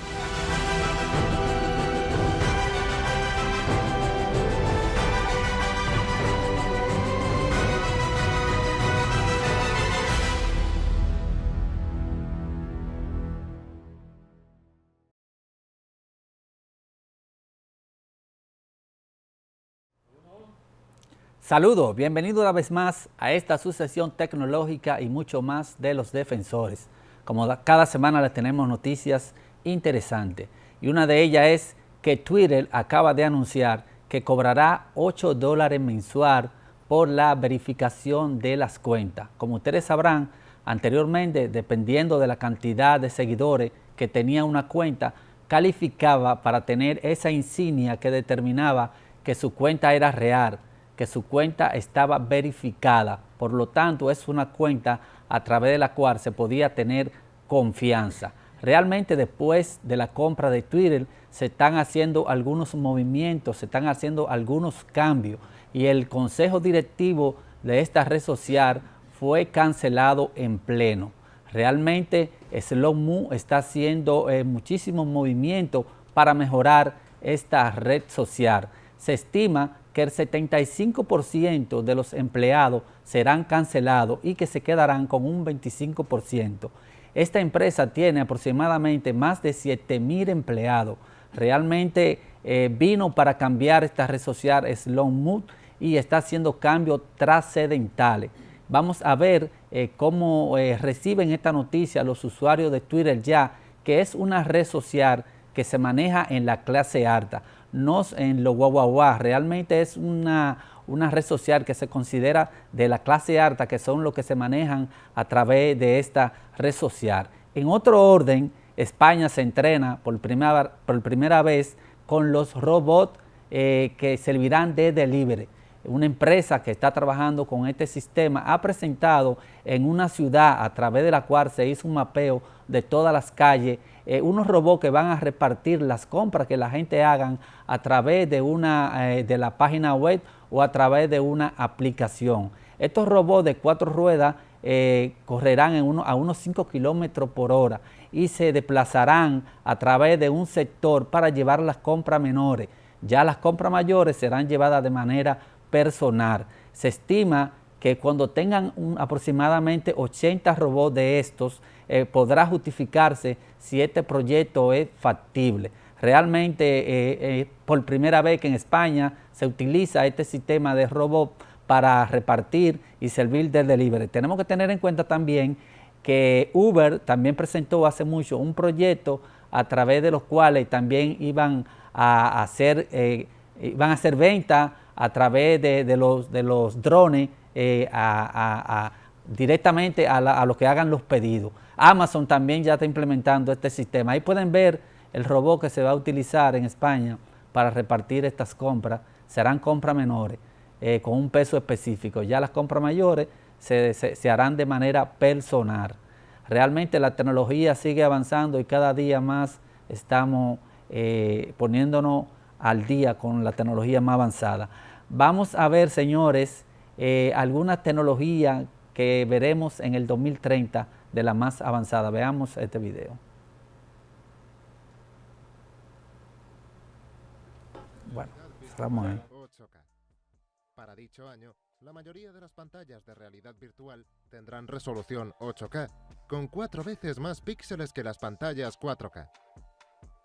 Saludos, bienvenido una vez más a esta sucesión tecnológica y mucho más de Los Defensores. Como cada semana les tenemos noticias interesantes y una de ellas es que Twitter acaba de anunciar que cobrará $8 mensual por la verificación de las cuentas. Como ustedes sabrán, anteriormente, dependiendo de la cantidad de seguidores que tenía una cuenta, calificaba para tener esa insignia que determinaba que su cuenta era real, que su cuenta estaba verificada. Por lo tanto, es una cuenta a través de la cual se podía tener confianza. Realmente, después de la compra de Twitter, se están haciendo algunos movimientos, se están haciendo algunos cambios y el consejo directivo de esta red social fue cancelado en pleno. Realmente, Elon Musk está haciendo muchísimos movimientos para mejorar esta red social. Se estima que el 75% de los empleados serán cancelados y que se quedarán con un 25%. Esta empresa tiene aproximadamente más de 7,000 empleados. Realmente vino para cambiar esta red social Elon Musk y está haciendo cambios trascendentales. Vamos a ver cómo reciben esta noticia los usuarios de Twitter ya, que es una red social que se maneja en la clase alta, no en los guaguaguá. Realmente es una red social que se considera de la clase alta, que son los que se manejan a través de esta red social. En otro orden, España se entrena por primera vez con los robots que servirán de delivery. Una empresa que está trabajando con este sistema ha presentado en una ciudad a través de la cual se hizo un mapeo de todas las calles, unos robots que van a repartir las compras que la gente hagan a través de la página web o a través de una aplicación. Estos robots de 4 ruedas correrán a unos 5 kilómetros por hora y se desplazarán a través de un sector para llevar las compras menores. Ya las compras mayores serán llevadas de manera personal. Se estima que cuando tengan aproximadamente 80 robots de estos, podrá justificarse si este proyecto es factible. Realmente, por primera vez que en España se utiliza este sistema de robots para repartir y servir de delivery. Tenemos que tener en cuenta también que Uber también presentó hace mucho un proyecto a través de los cuales también iban a hacer ventas a través de los drones directamente a los que hagan los pedidos. Amazon también ya está implementando este sistema. Ahí pueden ver el robot que se va a utilizar en España para repartir estas compras. Serán compras menores con un peso específico. Ya las compras mayores se harán de manera personal. Realmente la tecnología sigue avanzando y cada día más estamos poniéndonos al día con la tecnología más avanzada. Vamos a ver, señores, alguna tecnología que veremos en el 2030 de la más avanzada. Veamos este video. Bueno, cerramos ahí. 8K. Para dicho año, la mayoría de las pantallas de realidad virtual tendrán resolución 8K, con 4 veces más píxeles que las pantallas 4K.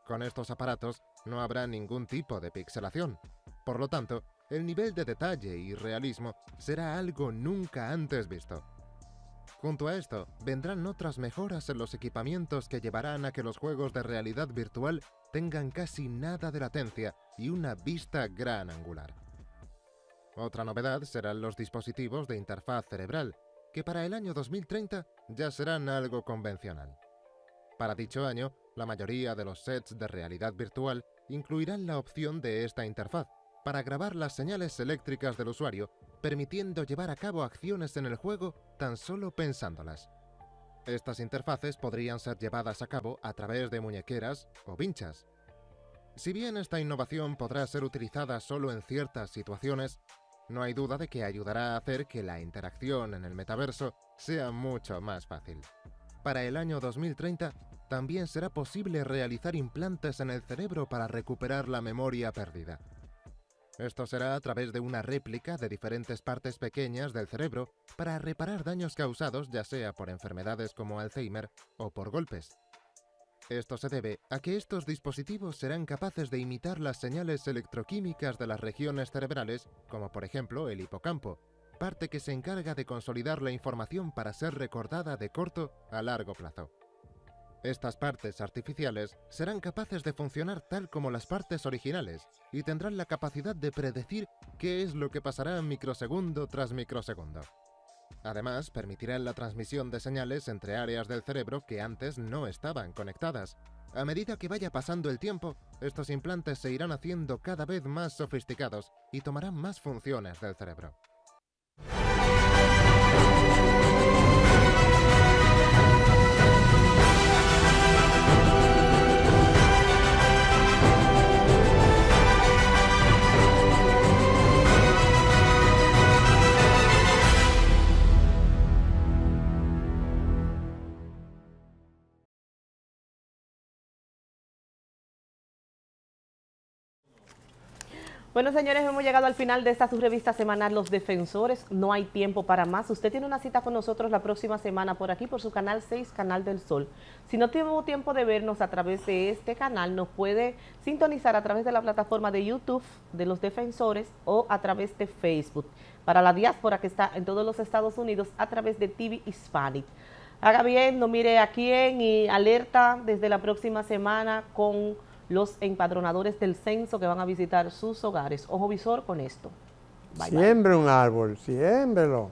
Con estos aparatos no habrá ningún tipo de pixelación. Por lo tanto, el nivel de detalle y realismo será algo nunca antes visto. Junto a esto, vendrán otras mejoras en los equipamientos que llevarán a que los juegos de realidad virtual tengan casi nada de latencia y una vista gran angular. Otra novedad serán los dispositivos de interfaz cerebral, que para el año 2030 ya serán algo convencional. Para dicho año, la mayoría de los sets de realidad virtual incluirán la opción de esta interfaz para grabar las señales eléctricas del usuario, permitiendo llevar a cabo acciones en el juego tan solo pensándolas. Estas interfaces podrían ser llevadas a cabo a través de muñequeras o vinchas. Si bien esta innovación podrá ser utilizada solo en ciertas situaciones, no hay duda de que ayudará a hacer que la interacción en el metaverso sea mucho más fácil. Para el año 2030, también será posible realizar implantes en el cerebro para recuperar la memoria perdida. Esto será a través de una réplica de diferentes partes pequeñas del cerebro para reparar daños causados ya sea por enfermedades como Alzheimer o por golpes. Esto se debe a que estos dispositivos serán capaces de imitar las señales electroquímicas de las regiones cerebrales, como por ejemplo el hipocampo, parte que se encarga de consolidar la información para ser recordada de corto a largo plazo. Estas partes artificiales serán capaces de funcionar tal como las partes originales y tendrán la capacidad de predecir qué es lo que pasará microsegundo tras microsegundo. Además, permitirán la transmisión de señales entre áreas del cerebro que antes no estaban conectadas. A medida que vaya pasando el tiempo, estos implantes se irán haciendo cada vez más sofisticados y tomarán más funciones del cerebro. Bueno, señores, hemos llegado al final de esta su revista semanal Los Defensores. No hay tiempo para más. Usted tiene una cita con nosotros la próxima semana por aquí, por su canal 6, Canal del Sol. Si no tuvo tiempo de vernos a través de este canal, nos puede sintonizar a través de la plataforma de YouTube de Los Defensores o a través de Facebook. Para la diáspora que está en todos los Estados Unidos, a través de TV Hispanic. Haga bien, no mire a quién y alerta desde la próxima semana con los empadronadores del censo que van a visitar sus hogares. Ojo visor con esto. Bye, Siembre un árbol, siémbrelo.